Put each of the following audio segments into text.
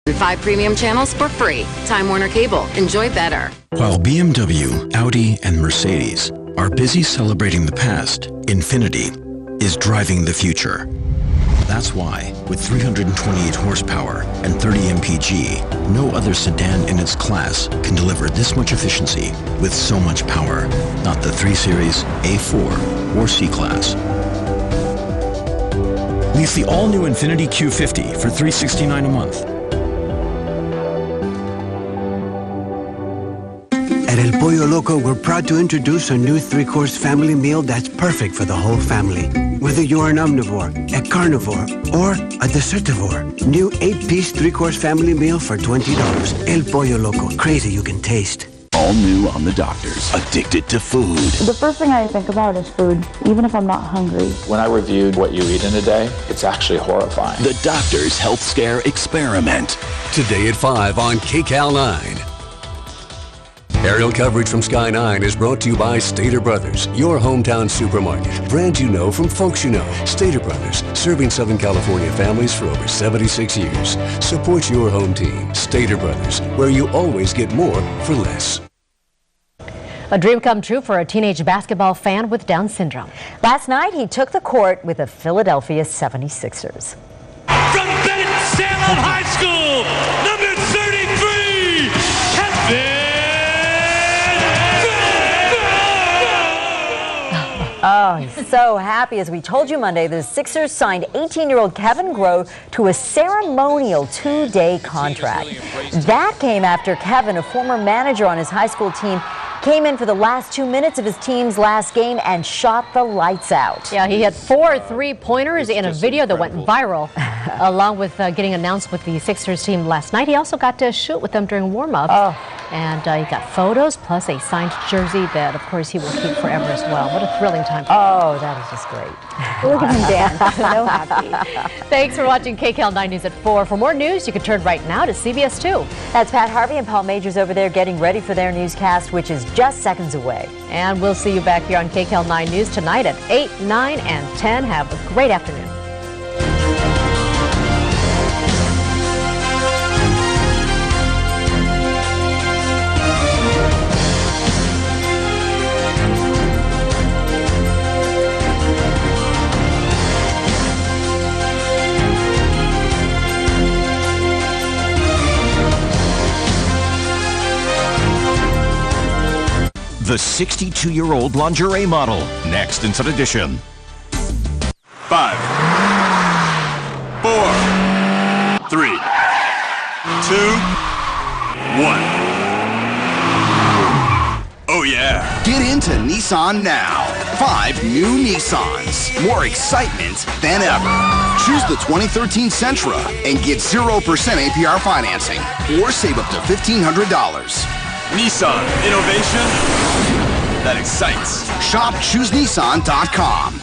And 5 premium channels for free. Time Warner Cable. Enjoy better. While BMW, Audi, and Mercedes are busy celebrating the past, Infiniti is driving the future. That's why, with 328 horsepower and 30 mpg, no other sedan in its class can deliver this much efficiency with so much power. Not the 3 Series, A4, or C-Class. Lease the all-new Infiniti Q50 for $369 a month. At El Pollo Loco, we're proud to introduce a new 3-course family meal that's perfect for the whole family. Whether you're an omnivore, a carnivore, or a desertivore. New 8-piece 3-course family meal for $20. El Pollo Loco. Crazy you can taste. All new on the Doctors. Addicted to food. The first thing I think about is food, even if I'm not hungry. When I reviewed what you eat in a day, it's actually horrifying. The Doctors Health Scare Experiment. Today at 5 on KCAL 9. Aerial coverage from Sky 9 is brought to you by Stater Brothers, your hometown supermarket. Brands you know from folks you know. Stater Brothers, serving Southern California families for over 76 years. Support your home team. Stater Brothers, where you always get more for less. A dream come true for a teenage basketball fan with Down syndrome. Last night, he took the court with the Philadelphia 76ers. From Bennett Salem High School, number 33, Kevin. Oh, he's so happy. As we told you Monday, the Sixers signed 18-year-old Kevin Groh to a ceremonial 2-day contract. That came after Kevin, a former manager on his high school team, came in for the last 2 minutes of his team's last game and shot the lights out. Yeah, he had 4 3-pointers in a video that went viral, along with getting announced with the Sixers team last night. He also got to shoot with them during warm-ups. Oh. And he got photos, plus a signed jersey that, of course, he will keep forever as well. What a thrilling time. Oh, that is just great. Look at him dance. So happy. Thanks for watching KCAL 9 News at 4. For more news, you can turn right now to CBS 2. That's Pat Harvey and Paul Majors over there getting ready for their newscast, which is just seconds away. And we'll see you back here on KCAL 9 News tonight at 8, 9, and 10. Have a great afternoon. The 62-year-old lingerie model. Next in Sun Edition. 5, 4, 3, 2, 1. Oh yeah. Get into Nissan now. 5 new Nissans. More excitement than ever. Choose the 2013 Sentra and get 0% APR financing or save up to $1,500. Nissan, innovation that excites. Shop ChooseNissan.com.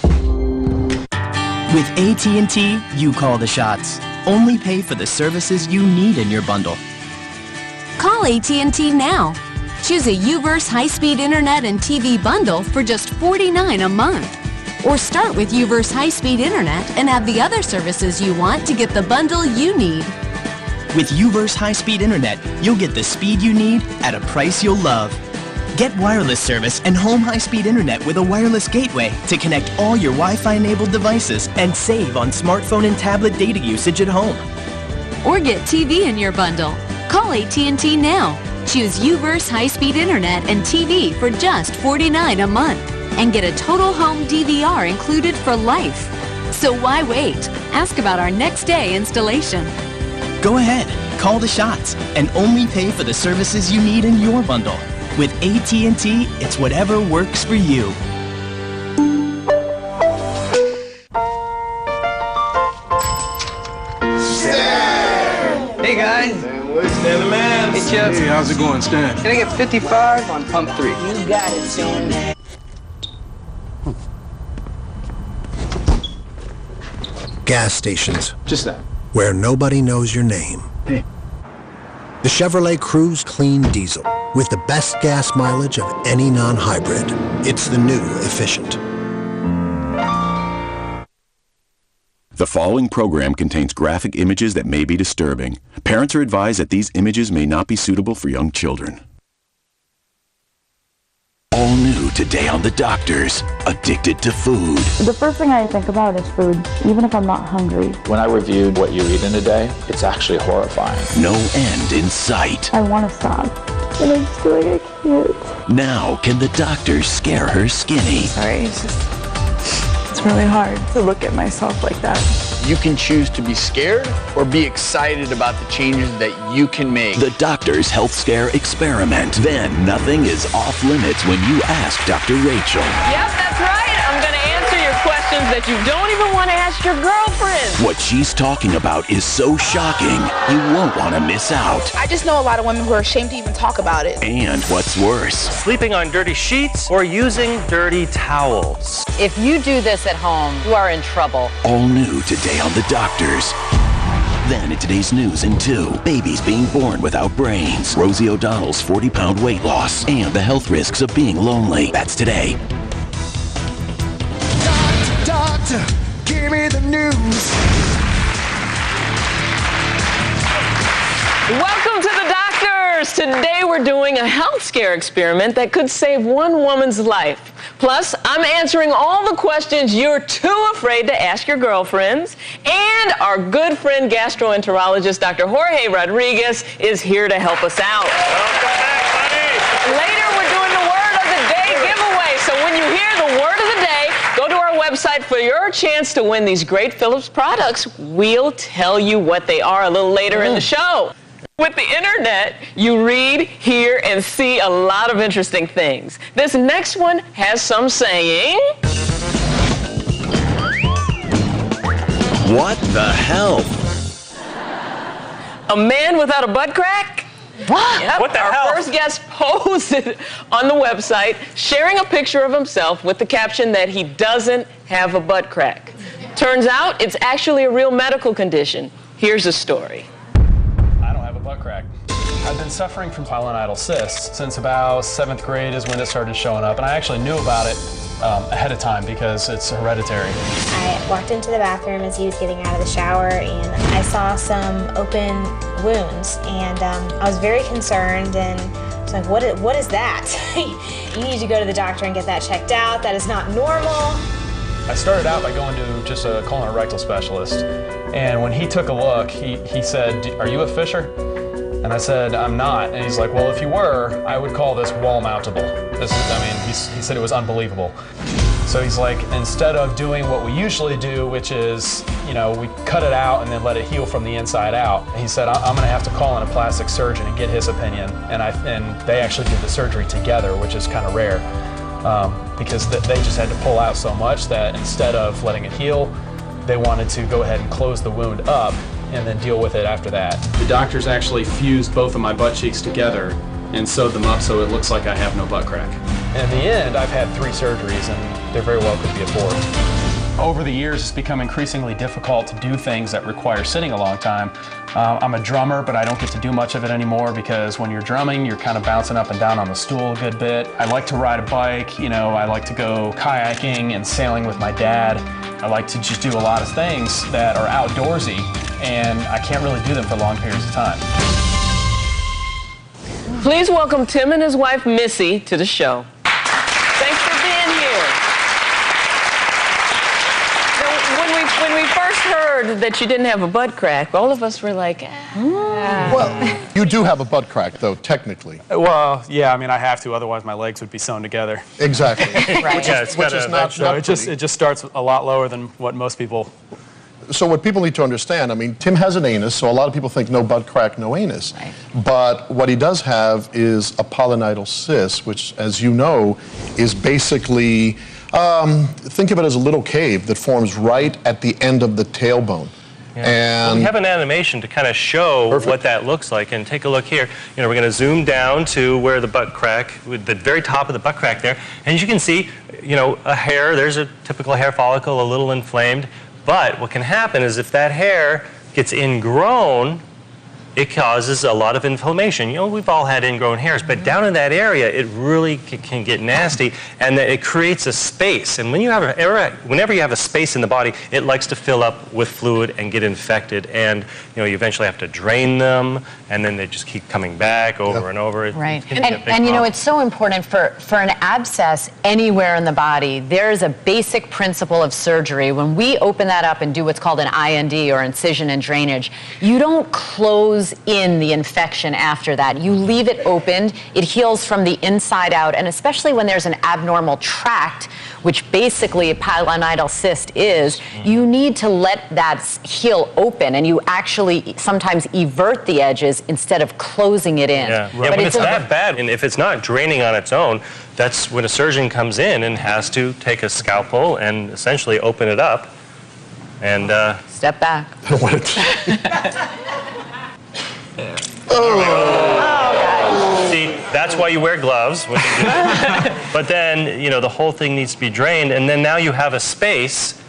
With AT&T, you call the shots. Only pay for the services you need in your bundle. Call AT&T now. Choose a UVerse high-speed internet and TV bundle for just $49 a month. Or start with UVerse high-speed internet and have the other services you want to get the bundle you need. With UVerse high-speed internet, you'll get the speed you need at a price you'll love. Get wireless service and home high-speed internet with a wireless gateway to connect all your Wi-Fi-enabled devices and save on smartphone and tablet data usage at home. Or get TV in your bundle. Call AT&T now. Choose UVerse high-speed internet and TV for just $49 a month and get a total home DVR included for life. So why wait? Ask about our next day installation. Go ahead, call the shots, and only pay for the services you need in your bundle. With AT&T, it's whatever works for you. Hey guys. Stan the man. Hey Chuck. Hey, how's it going, Stan? Can I get 55 on pump 3? You got it, Stan. Gas stations. Just that. Where nobody knows your name. Hey. The Chevrolet Cruise Clean Diesel with the best gas mileage of any non-hybrid. It's the new Efficient. The following program contains graphic images that may be disturbing. Parents are advised that these images may not be suitable for young children. All new today on The Doctors, addicted to food. The first thing I think about is food, even if I'm not hungry. When I reviewed what you eat in a day, it's actually horrifying. No end in sight. I want to stop, and I just feel like I can't. Now, can the doctors scare her skinny? Sorry, it's really hard to look at myself like that. You can choose to be scared or be excited about the changes that you can make. The Doctor's Health Scare Experiment. Then nothing is off limits when you ask Dr. Rachel. Yep, that's right. I'm going to answer your questions that you don't even want to ask your girlfriend. What she's talking about is so shocking, you won't want to miss out. I just know a lot of women who are ashamed to even talk about it. And what's worse, sleeping on dirty sheets or using dirty towels. If you do this at home, you are in trouble. All new today on The Doctors. Then in today's news in 2, babies being born without brains, Rosie O'Donnell's 40-pound weight loss, and the health risks of being lonely. That's today. Doctor, give me the news. Welcome to The Doctors. Today we're doing a health scare experiment that could save one woman's life. Plus, I'm answering all the questions you're too afraid to ask your girlfriends. And our good friend gastroenterologist, Dr. Jorge Rodriguez, is here to help us out. Welcome back, buddy. Later, we're doing the Word of the Day giveaway. So when you hear the Word of the Day, go to our website for your chance to win these great Philips products. We'll tell you what they are a little later in the show. With the internet, you read, hear, and see a lot of interesting things. This next one has some saying... What the hell? A man without a butt crack? What? Yep. What the hell? Our first guest posted on the website sharing a picture of himself with the caption that he doesn't have a butt crack. Turns out it's actually a real medical condition. Here's a story. Butt crack. I've been suffering from pilonidal cysts since about 7th grade is when it started showing up, and I actually knew about it ahead of time because it's hereditary. I walked into the bathroom as he was getting out of the shower, and I saw some open wounds, and I was very concerned, and I was like, what is that? You need to go to the doctor and get that checked out. That is not normal. I started out by going to just a colon and rectal specialist, and when he took a look, he said, "Are you a Fisher?" And I said, "I'm not." And he's like, "Well, if you were, I would call this wall mountable." He said it was unbelievable. So he's like, instead of doing what we usually do, which is, we cut it out and then let it heal from the inside out, he said, I'm gonna have to call in a plastic surgeon and get his opinion. And they actually did the surgery together, which is kind of rare. Because they just had to pull out so much that instead of letting it heal, they wanted to go ahead and close the wound up and then deal with it after that. The doctors actually fused both of my butt cheeks together and sewed them up so it looks like I have no butt crack. In the end, I've had 3 surgeries and there very well could be a 4th. Over the years, it's become increasingly difficult to do things that require sitting a long time. I'm a drummer, but I don't get to do much of it anymore because when you're drumming, you're kind of bouncing up and down on the stool a good bit. I like to ride a bike, I like to go kayaking and sailing with my dad. I like to just do a lot of things that are outdoorsy, and I can't really do them for long periods of time. Please welcome Tim and his wife, Missy, to the show. Thanks for being here. When we first heard that you didn't have a butt crack, all of us were like, Well, you do have a butt crack, though, technically. Well, yeah, I have to, otherwise my legs would be sewn together. Exactly. Which is not so it just starts a lot lower than what most people. So what people need to understand, Tim has an anus, so a lot of people think no butt crack, no anus. Right. But what he does have is a pilonidal cyst, which, as you know, is basically, think of it as a little cave that forms right at the end of the tailbone. Yeah. And we have an animation to kind of show what that looks like, and take a look here. We're going to zoom down to where the butt crack, with the very top of the butt crack there, and as you can see, a hair, there's a typical hair follicle, a little inflamed. But what can happen is if that hair gets ingrown, it causes a lot of inflammation. You know, we've all had ingrown hairs, but down in that area, it really can get nasty, and it creates a space. And when you have whenever you have a space in the body, it likes to fill up with fluid and get infected. And you know, you eventually have to drain them, and then they just keep coming back over and over. Right. And you know, it's so important for an abscess anywhere in the body. There's a basic principle of surgery. When we open that up and do what's called an IND, or incision and drainage, you don't close in the infection after that. You leave it opened. It heals from the inside out, and especially when there's an abnormal tract, which basically a pilonidal cyst is, you need to let that heal open, and you actually sometimes evert the edges instead of closing it in. Yeah, when it's that bad, and if it's not draining on its own, that's when a surgeon comes in and has to take a scalpel and essentially open it up and step back. See, that's why you wear gloves when you do it. But then, you know, the whole thing needs to be drained, and then now you have a space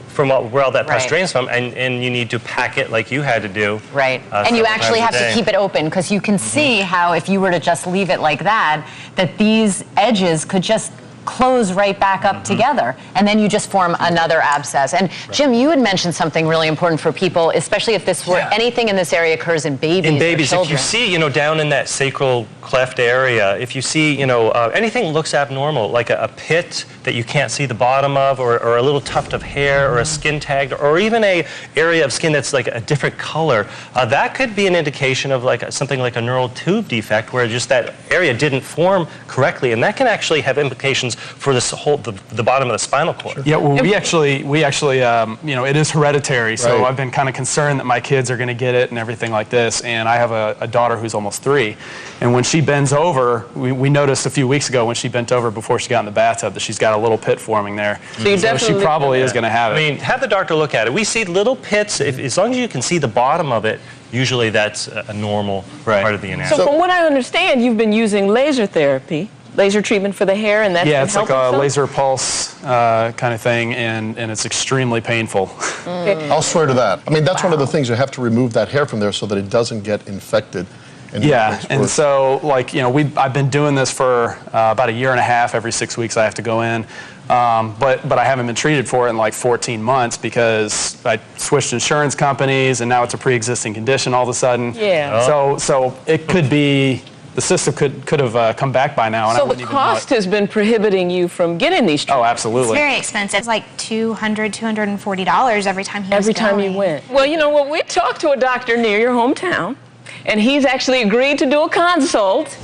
from where all that pus drains from, and you need to pack it like you had to do. Right. And you actually have to keep it open, because you can see how if you were to just leave it like that, that these edges could just close right back up together, and then you just form another abscess. And Jim, you had mentioned something really important for people, especially if this were anything in this area occurs in babies. In babies, or if you see, you know, down in that sacral cleft area, if you see, you know, anything looks abnormal, like a pit that you can't see the bottom of, or a little tuft of hair, or a skin tag, or even a area of skin that's like a different color, that could be an indication of like something like a neural tube defect, where just that area didn't form correctly, and that can actually have implications for this whole the bottom of the spinal cord. Yeah, well, we actually, you know, it is hereditary, so I've been kind of concerned that my kids are going to get it and everything like this. And I have a daughter who's almost 3, and when she bends over, we noticed a few weeks ago when she bent over before she got in the bathtub that she's got a little pit forming there. So she probably is going to have it. I mean, have the doctor look at it. We see little pits. As long as you can see the bottom of it, usually that's a normal part of the anatomy. So from what I understand, you've been using laser therapy, laser treatment for the hair, and that's been it's like a laser pulse kind of thing, and it's extremely painful. I'll swear to that. I mean, that's one of the things. You have to remove that hair from there so that it doesn't get infected. And so, like, you know, I've been doing this for about 1.5 years. Every 6 weeks I have to go in. But I haven't been treated for it in like 14 months because I switched insurance companies, and now it's a pre-existing condition all of a sudden. Yeah. So it could be, the system could have come back by now. And so the cost has been prohibiting you from getting these treatments. Oh, absolutely. It's very expensive. It's like $200, $240 every time you went. Well, you know what? We talked to a doctor near your hometown, and he's actually agreed to do a consult.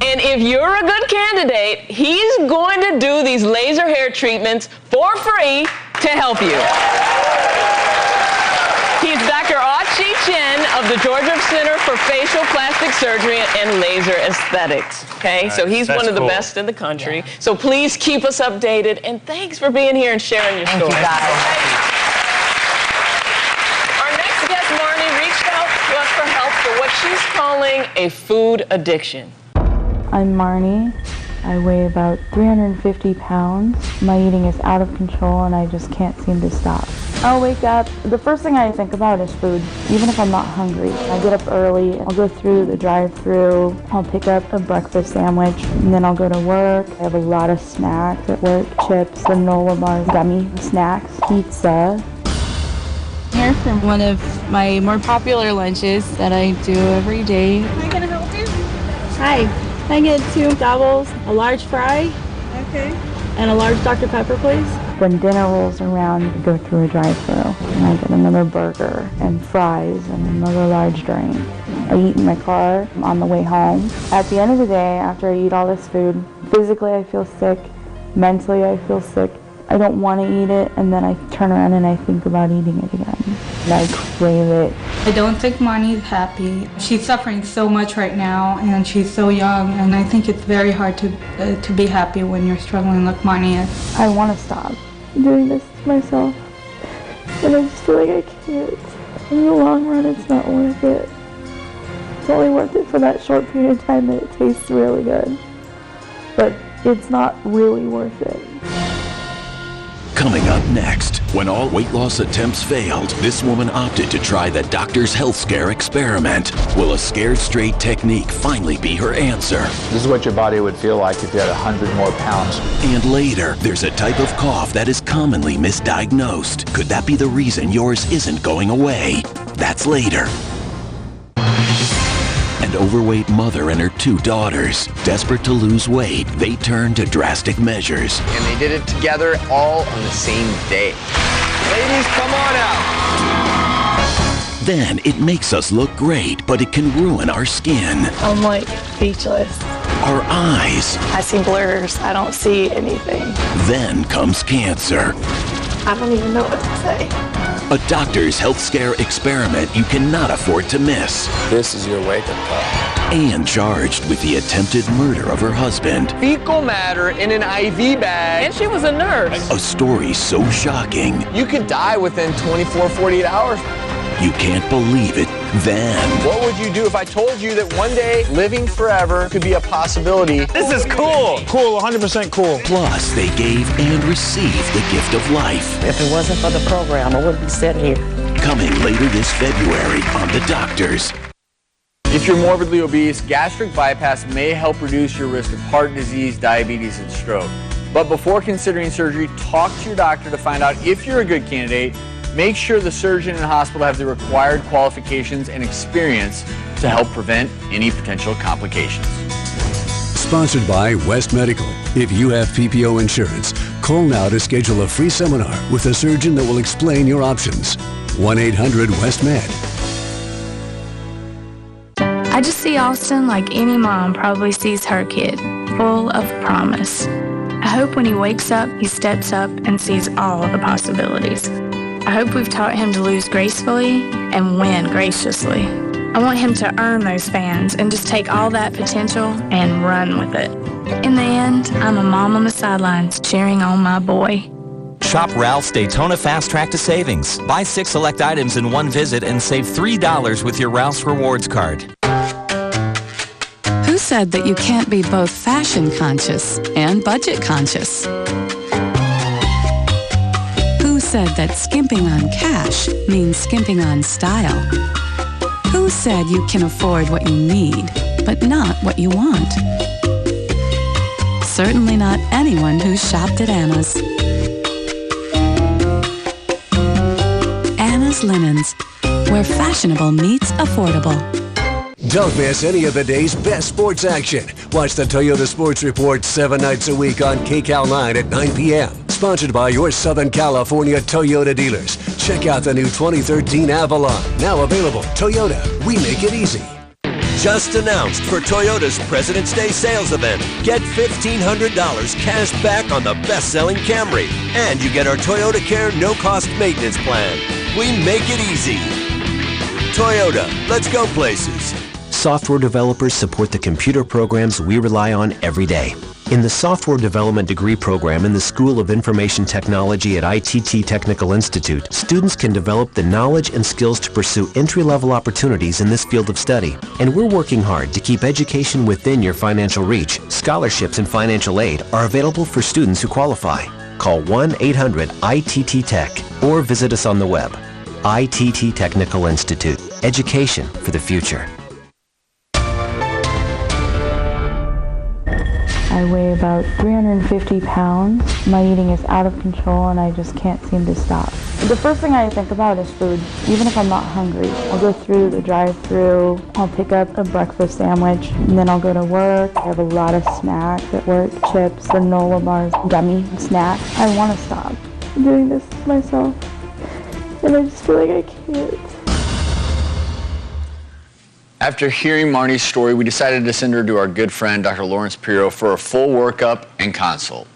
And if you're a good candidate, he's going to do these laser hair treatments for free to help you. He's Dr. Achi Chen of the Georgia Center for Facial Plastic Surgery and Laser Aesthetics. Okay, so he's one of the best in the country. So please keep us updated, and thanks for being here and sharing your story. Thank you, guys. Our next guest, Marnie, reached out to us for help for what she's calling a food addiction. I'm Marnie. I weigh about 350 pounds. My eating is out of control and I just can't seem to stop. I'll wake up. The first thing I think about is food, even if I'm not hungry. I get up early. I'll go through the drive-thru. I'll pick up a breakfast sandwich and then I'll go to work. I have a lot of snacks at work. Chips, granola bars, gummy snacks, pizza. Here from one of my more popular lunches that I do every day. Am I gonna help you? Hi. Can I get 2 doubles, a large fry? Okay. And a large Dr. Pepper, please? When dinner rolls around, I go through a drive-thru and I get another burger and fries and another large drink. I eat in my car on the way home. At the end of the day, after I eat all this food, physically I feel sick, mentally I feel sick. I don't want to eat it, and then I turn around and I think about eating it again. And I crave it. I don't think Marnie's happy. She's suffering so much right now, and she's so young, and I think it's very hard to be happy when you're struggling like Marnie is. I want to stop doing this to myself, and I just feel like I can't. In the long run, it's not worth it. It's only worth it for that short period of time that it tastes really good, but it's not really worth it. Coming up next. When all weight loss attempts failed, this woman opted to try the doctor's health scare experiment. Will a scared straight technique finally be her answer? This is what your body would feel like if you had 100 more pounds. And later, there's a type of cough that is commonly misdiagnosed. Could that be the reason yours isn't going away? That's later. An overweight mother and her 2 daughters, desperate to lose weight, they turned to drastic measures. And they did it together all on the same day. Ladies, come on out. Then it makes us look great, but it can ruin our skin, I'm like speechless. our eyes. I see blurs. I don't see anything. Then comes cancer. I don't even know what to say. A doctor's health scare experiment you cannot afford to miss. This is your wake-up call. And charged with the attempted murder of her husband. Fecal matter in an IV bag. And she was a nurse. A story so shocking, You could die within 24, 48 hours. you can't believe it then. What would you do if I told you that one day living forever could be a possibility? This is cool. Cool, 100% cool. Plus, they gave and received the gift of life. If it wasn't for the program, I wouldn't be sitting here. Coming later this February on The Doctors. If you're morbidly obese, gastric bypass may help reduce your risk of heart disease, diabetes, and stroke. But before considering surgery, talk to your doctor to find out if you're a good candidate. Make sure the surgeon and hospital have the required qualifications and experience to help prevent any potential complications. Sponsored by West Medical. If you have PPO insurance, call now to schedule a free seminar with a surgeon that will explain your options. 1-800-WEST-MED. I just see Austin like any mom probably sees her kid, full of promise. I hope when he wakes up, he steps up and sees all the possibilities. I hope we've taught him to lose gracefully and win graciously. I want him to earn those fans and just take all that potential and run with it. In the end, I'm a mom on the sidelines cheering on my boy. Shop Ralph's Daytona Fast Track to Savings. Buy 6 select items in one visit and save $3 with your Ralph's Rewards card. Who said that you can't be both fashion conscious and budget conscious? Who said that skimping on cash means skimping on style? Who said you can afford what you need, but not what you want? Certainly not anyone who's shopped at Anna's. Anna's Linens, where fashionable meets affordable. Don't miss any of the day's best sports action. Watch the Toyota Sports Report 7 nights a week on KCAL 9 at 9 p.m. Sponsored by your Southern California Toyota dealers. Check out the new 2013 Avalon. Now available. Toyota, we make it easy. Just announced for Toyota's President's Day sales event. Get $1,500 cash back on the best-selling Camry. And you get our Toyota Care no-cost maintenance plan. We make it easy. Toyota, let's go places. Software developers support the computer programs we rely on every day. In the Software Development Degree Program in the School of Information Technology at ITT Technical Institute, students can develop the knowledge and skills to pursue entry-level opportunities in this field of study. And we're working hard to keep education within your financial reach. Scholarships and financial aid are available for students who qualify. Call 1-800-ITT-TECH or visit us on the web. ITT Technical Institute. Education for the future. I weigh about 350 pounds. My eating is out of control and I just can't seem to stop. The first thing I think about is food. Even if I'm not hungry, I'll go through the drive-thru, I'll pick up a breakfast sandwich, and then I'll go to work. I have a lot of snacks at work, chips, granola bars, gummy snacks. I want to stop doing this to myself, and I just feel like I can't. After hearing Marnie's story, we decided to send her to our good friend, Dr. Lawrence Pirro, for a full workup and consult.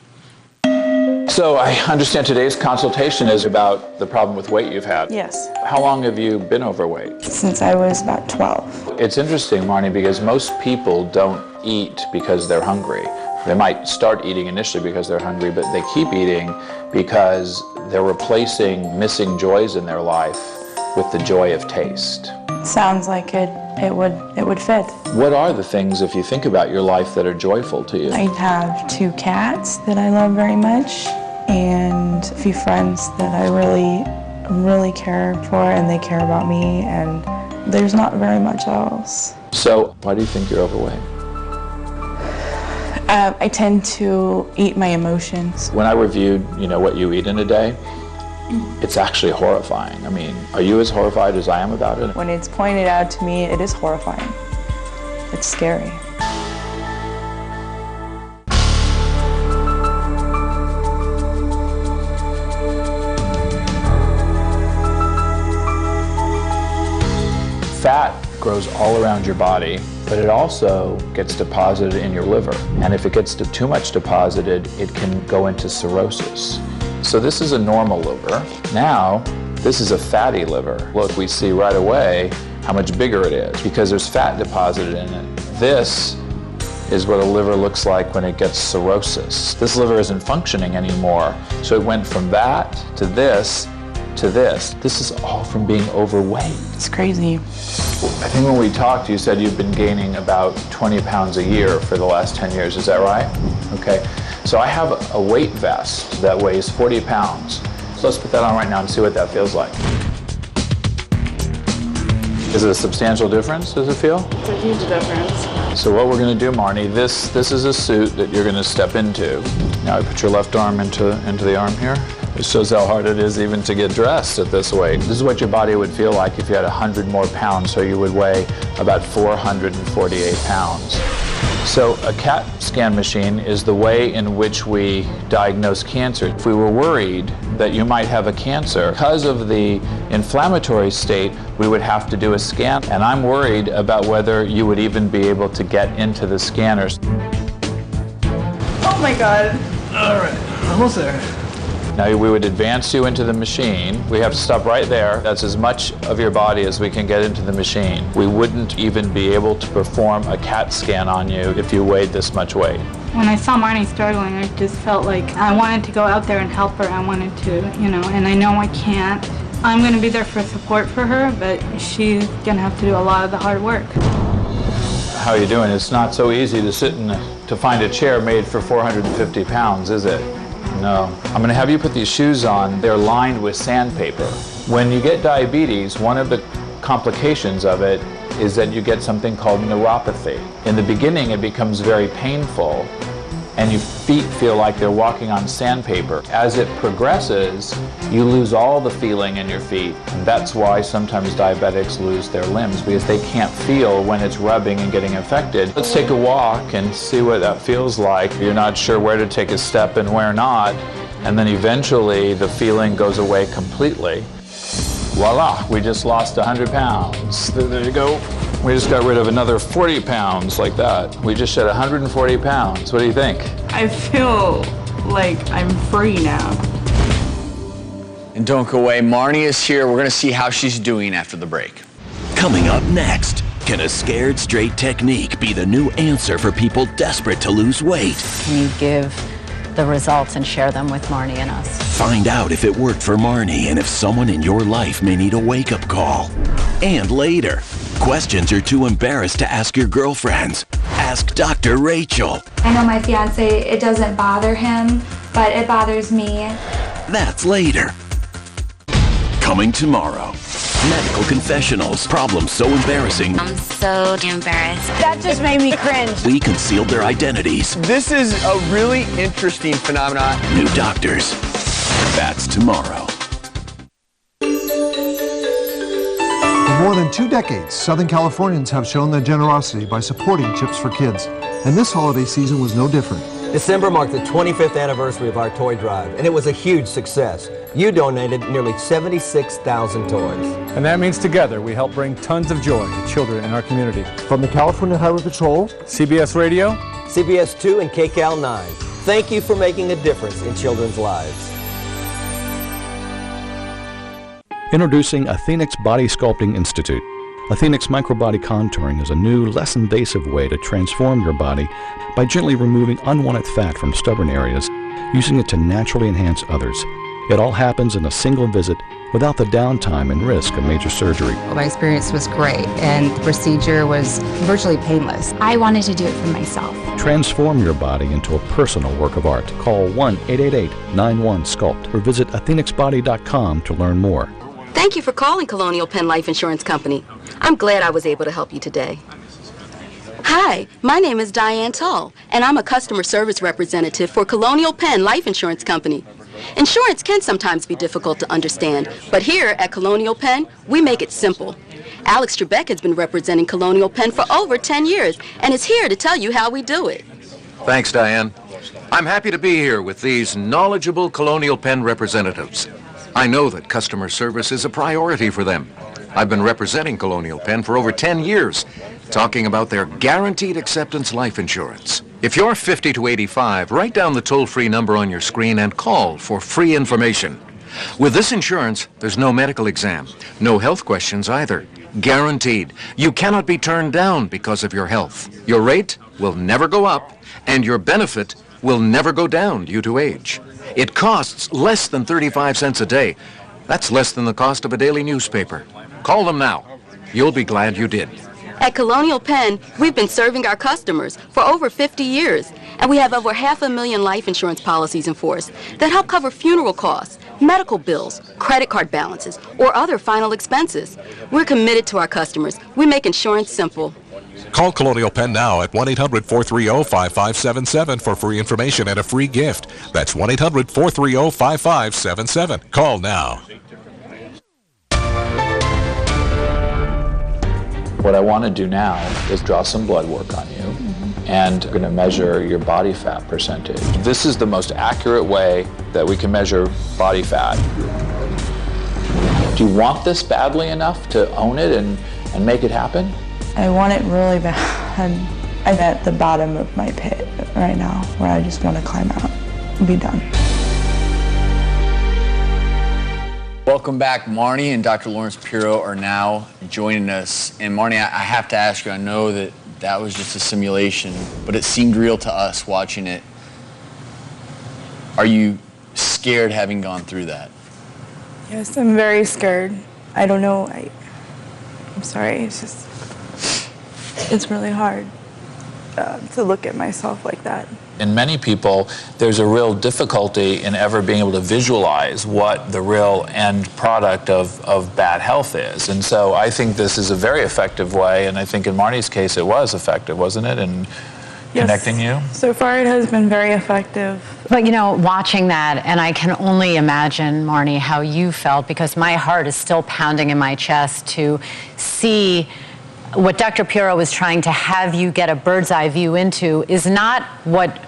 So I understand today's consultation is about the problem with weight you've had. Yes. How long have you been overweight? Since I was about 12. It's interesting, Marnie, because most people don't eat because they're hungry. They might start eating initially because they're hungry, but they keep eating because they're replacing missing joys in their life with the joy of taste. Sounds like it would fit. What are the things, if you think about your life, that are joyful to you? I have 2 cats that I love very much. and a few friends that I really care for, and they care about me, and there's not very much else. So, why do you think you're overweight? I tend to eat my emotions. When I reviewed, what you eat in a day, it's actually horrifying. I mean, are you as horrified as I am about it? When it's pointed out to me, it is horrifying. It's scary. Fat grows all around your body, but it also gets deposited in your liver. And if it gets too much deposited, it can go into cirrhosis. So this is a normal liver. Now, this is a fatty liver. Look, we see right away how much bigger it is because there's fat deposited in it. This is what a liver looks like when it gets cirrhosis. This liver isn't functioning anymore. So it went from that to this to this. This is all from being overweight. It's crazy. I think when we talked, you said you've been gaining about 20 pounds a year for the last 10 years. Is that right? Okay. So I have a weight vest that weighs 40 pounds. So let's put that on right now and see what that feels like. Is it a substantial difference, does it feel? It's a huge difference. So what we're going to do, Marnie, this is a suit that you're going to step into. Now put your left arm into the arm here. It shows how hard it is even to get dressed at this weight. This is what your body would feel like if you had 100 more pounds, so you would weigh about 448 pounds. So a CAT scan machine is the way in which we diagnose cancer. If we were worried that you might have a cancer, because of the inflammatory state, we would have to do a scan. And I'm worried about whether you would even be able to get into the scanners. Oh my God. All right, almost there. Now we would advance you into the machine. We have to stop right there. That's as much of your body as we can get into the machine. We wouldn't even be able to perform a CAT scan on you if you weighed this much weight. When I saw Marnie struggling, I just felt like I wanted to go out there and help her. I wanted to, and I know I can't. I'm going to be there for support for her, but she's going to have to do a lot of the hard work. How are you doing? It's not so easy to sit to find a chair made for 450 pounds, is it? No. I'm going to have you put these shoes on. They're lined with sandpaper. When you get diabetes, one of the complications of it is that you get something called neuropathy. In the beginning, it becomes very painful, and your feet feel like they're walking on sandpaper. As it progresses, you lose all the feeling in your feet. And that's why sometimes diabetics lose their limbs, because they can't feel when it's rubbing and getting affected. Let's take a walk and see what that feels like. You're not sure where to take a step and where not, and then eventually the feeling goes away completely. Voila, we just lost 100 pounds. There you go. We just got rid of another 40 pounds like that. We just shed 140 pounds. What do you think? I feel like I'm free now. And don't go away, Marnie is here. We're going to see how she's doing after the break. Coming up next, can a scared straight technique be the new answer for people desperate to lose weight? Can you give the results and share them with Marnie and us? Find out if it worked for Marnie and if someone in your life may need a wake-up call. And later, questions you're too embarrassed to ask your girlfriends. Ask Dr. Rachel. I know my fiance, it doesn't bother him, but it bothers me. That's later. Coming tomorrow. Medical confessionals. Problems so embarrassing. I'm so embarrassed. That just made me cringe. We concealed their identities. This is a really interesting phenomenon. New doctors. That's tomorrow. For more than 2 decades, Southern Californians have shown their generosity by supporting Chips for Kids. And this holiday season was no different. December marked the 25th anniversary of our toy drive, and it was a huge success. You donated nearly 76,000 toys. And that means together we help bring tons of joy to children in our community. From the California Highway Patrol, CBS Radio, CBS 2, and KCAL 9. Thank you for making a difference in children's lives. Introducing Athenix Body Sculpting Institute. Athenix Microbody Contouring is a new, less invasive way to transform your body by gently removing unwanted fat from stubborn areas, using it to naturally enhance others. It all happens in a single visit without the downtime and risk of major surgery. My experience was great, and the procedure was virtually painless. I wanted to do it for myself. Transform your body into a personal work of art. Call 1-888-91-SCULPT or visit athenixbody.com to learn more. Thank you for calling Colonial Penn Life Insurance Company. I'm glad I was able to help you today. Hi, my name is Diane Tull, and I'm a customer service representative for Colonial Penn Life Insurance Company. Insurance can sometimes be difficult to understand, but here at Colonial Penn, we make it simple. Alex Trebek has been representing Colonial Penn for over 10 years and is here to tell you how we do it. Thanks, Diane. I'm happy to be here with these knowledgeable Colonial Penn representatives. I know that customer service is a priority for them. I've been representing Colonial Penn for over 10 years, talking about their guaranteed acceptance life insurance. If you're 50 to 85, write down the toll-free number on your screen and call for free information. With this insurance, there's no medical exam, no health questions either. Guaranteed. You cannot be turned down because of your health. Your rate will never go up, and your benefit will never go down due to age. It costs less than 35 cents a day. That's less than the cost of a daily newspaper. Call them now. You'll be glad you did. At Colonial Penn, we've been serving our customers for over 50 years, and we have over 500,000 life insurance policies in force that help cover funeral costs, medical bills, credit card balances, or other final expenses. We're committed to our customers. We make insurance simple. Call Colonial Penn now at 1-800-430-5577 for free information and a free gift. That's 1-800-430-5577. Call now. What I want to do now is draw some blood work on you, and we're going to measure your body fat percentage. This is the most accurate way that we can measure body fat. Do you want this badly enough to own it and make it happen? I want it really bad. I'm at the bottom of my pit right now, where I just want to climb out and be done. Welcome back. Marnie and Dr. Lawrence Pirro are now joining us. And Marnie, I have to ask you, I know that was just a simulation, but it seemed real to us watching it. Are you scared having gone through that? Yes, I'm very scared. I don't know. I'm sorry. It's really hard to look at myself like that. In many people, there's a real difficulty in ever being able to visualize what the real end product of bad health is. And so I think this is a very effective way, and I think in Marnie's case it was effective, wasn't it, in connecting you? So far it has been very effective. But you know, watching that, and I can only imagine, Marnie, how you felt, because my heart is still pounding in my chest to see what Dr. Pirro was trying to have you get a bird's eye view into is not what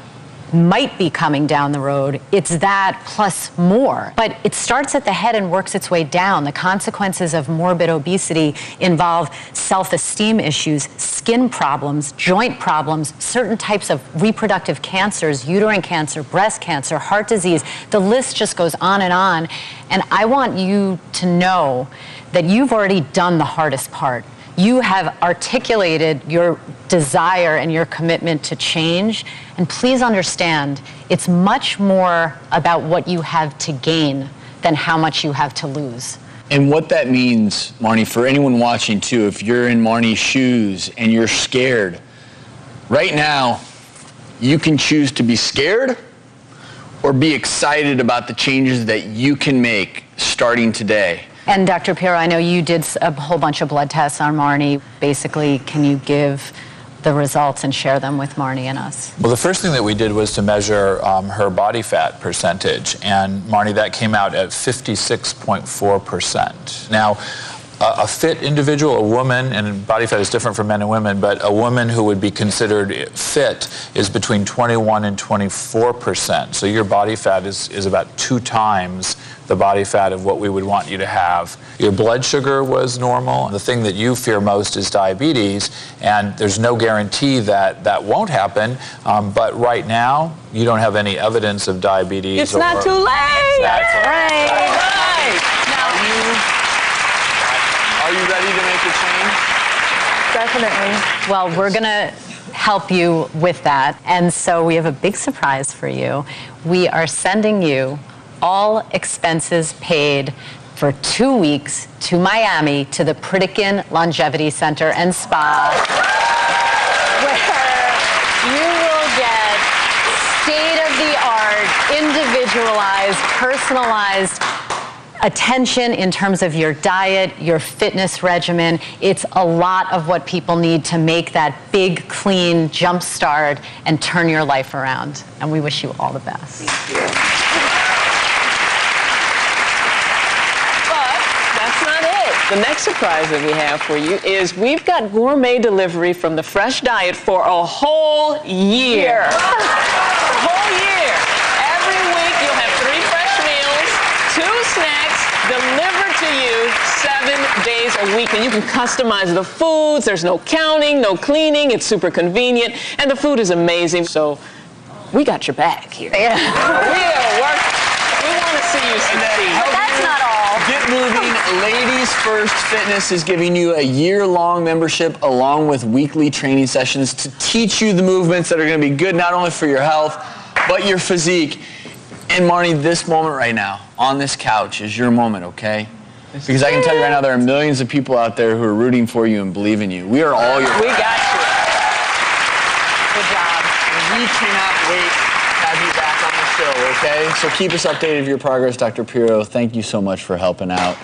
might be coming down the road. It's that plus more. But it starts at the head and works its way down. The consequences of morbid obesity involve self-esteem issues, skin problems, joint problems, certain types of reproductive cancers, uterine cancer, breast cancer, heart disease. The list just goes on. And I want you to know that you've already done the hardest part. You have articulated your desire and your commitment to change. And please understand, it's much more about what you have to gain than how much you have to lose. And what that means, Marnie, for anyone watching too, if you're in Marnie's shoes and you're scared, right now, you can choose to be scared or be excited about the changes that you can make starting today. And Dr. Pirro, I know you did a whole bunch of blood tests on Marnie. Basically, can you give the results and share them with Marnie and us? Well, the first thing that we did was to measure her body fat percentage. And Marnie, that came out at 56.4%. Now, a fit individual, a woman, and body fat is different for men and women, but a woman who would be considered fit is between 21 and 24%. So your body fat is about 2 times the body fat of what we would want you to have. Your blood sugar was normal. The thing that you fear most is diabetes, and there's no guarantee that that won't happen, but right now, you don't have any evidence of diabetes. It's not too late! That's right. All right. Now, are you ready to make a change? Definitely. Well, we're going to help you with that. And so we have a big surprise for you. We are sending you all expenses paid for 2 weeks to Miami to the Pritikin Longevity Center and Spa, where you will get state-of-the-art, individualized, personalized attention in terms of your diet, your fitness regimen. It's a lot of what people need to make that big, clean jump start and turn your life around. And we wish you all the best. Thank you. But that's not it. The next surprise that we have for you is we've got gourmet delivery from the Fresh Diet for a whole year. A whole year. Every week you'll have 3 fresh meals, 2 snacks, delivered to you 7 days a week, and you can customize the foods. There's no counting, no cleaning. It's super convenient, and the food is amazing. So we got your back here. Yeah. We want to see you succeed. But that's not all. Get moving. Ladies First Fitness is giving you a year-long membership along with weekly training sessions to teach you the movements that are going to be good not only for your health, but your physique. And Marnie, this moment right now, on this couch, is your moment, okay? Because I can tell you right now, there are millions of people out there who are rooting for you and believe in you. We are all your... We got you. Good job. We cannot wait to have you back on the show, okay? So keep us updated of your progress, Dr. Pirro. Thank you so much for helping out.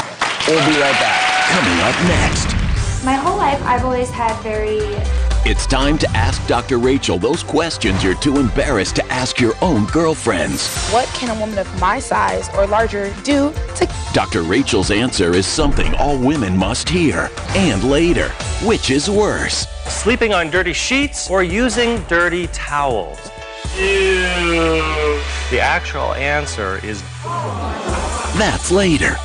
We'll be right back. Coming up next. My whole life, I've always had very... It's time to ask Dr. Rachel those questions you're too embarrassed to ask your own girlfriends. What can a woman of my size or larger do to... Dr. Rachel's answer is something all women must hear. And later, which is worse? Sleeping on dirty sheets or using dirty towels? Ew. The actual answer is... That's later.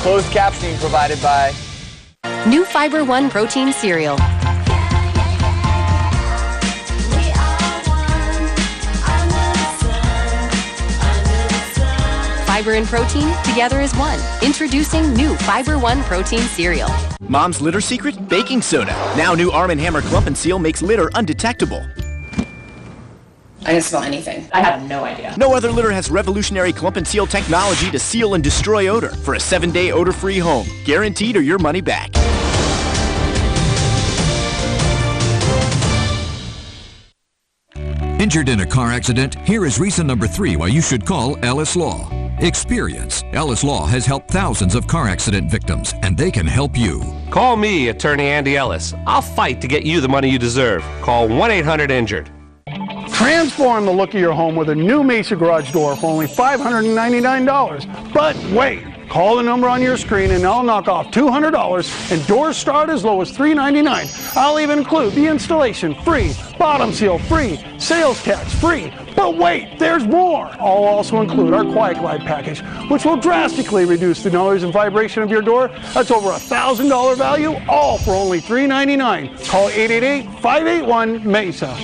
Closed captioning provided by... New Fiber One Protein Cereal. Fiber and protein together as one. Introducing new Fiber One Protein Cereal. Mom's litter secret? Baking soda. Now new Arm & Hammer Clump and Seal makes litter undetectable. I didn't smell anything. I had no idea. No other litter has revolutionary Clump and Seal technology to seal and destroy odor for a 7-day odor-free home. Guaranteed or your money back. Injured in a car accident? Here is reason number 3 why you should call Ellis Law. Experience. Ellis Law has helped thousands of car accident victims, and they can help you. Call me, Attorney Andy Ellis. I'll fight to get you the money you deserve. Call 1-800-INJURED. Transform the look of your home with a new Mesa garage door for only $599. But wait, call the number on your screen and I'll knock off $200 and doors start as low as $399. I'll even include the installation free, bottom seal free, sales tax free. But wait, there's more. I'll also include our Quiet Glide package, which will drastically reduce the noise and vibration of your door. That's over $1,000 value, all for only $399. Call 888-581-MESA.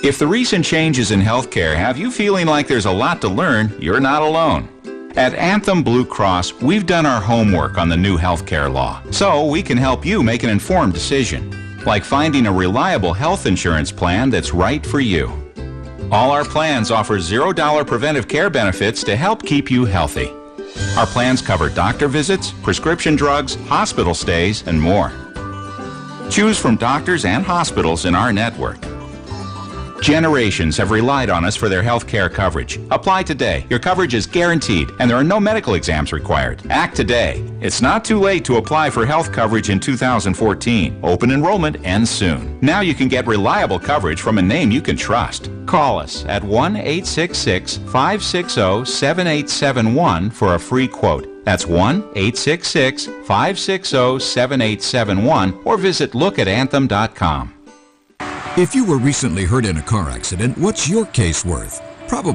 If the recent changes in healthcare have you feeling like there's a lot to learn, you're not alone. At Anthem Blue Cross, we've done our homework on the new healthcare law, so we can help you make an informed decision, like finding a reliable health insurance plan that's right for you. All our plans offer $0 preventive care benefits to help keep you healthy. Our plans cover doctor visits, prescription drugs, hospital stays, and more. Choose from doctors and hospitals in our network. Generations have relied on us for their health care coverage. Apply today. Your coverage is guaranteed, and there are no medical exams required. Act today. It's not too late to apply for health coverage in 2014. Open enrollment ends soon. Now you can get reliable coverage from a name you can trust. Call us at 1-866-560-7871 for a free quote. That's 1-866-560-7871 or visit lookatanthem.com. If you were recently hurt in a car accident, what's your case worth? Probably